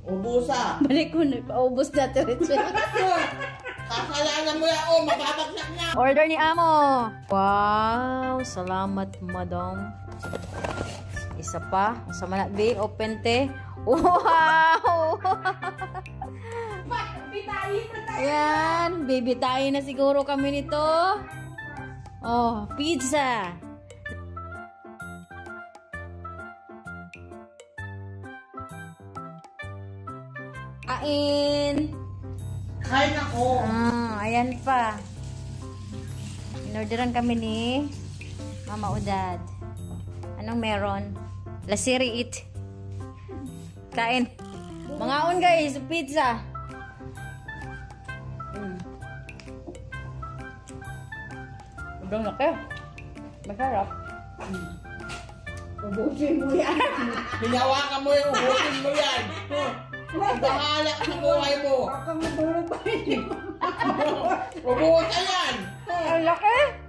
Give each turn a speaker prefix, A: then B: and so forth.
A: Ubusa.
B: Balik ko na, paubos na diretso.
A: Kasalanan mo yan. Oh, mababagsak na.
B: Order ni Amo. Wow, salamat madam. Isa pa. Sa manatbi, open te. Wow! Ayan, baby tayo na siguro kami nito. Oh, pizza. Kain.
A: Kain ako.
B: Ayan pa. Inorderan kami ni Mama Udad. Anong meron? Lasiri it. Kain. Mangaon guys, pizza. Udang laki. Masarap.
C: Ubusin mo yan.
A: Hinawakan mo yung ubusin mo yan. Bahala ka sa buhay mo.
C: Baka matulog pa rin.
A: Ubusin yan.
B: Ang laki.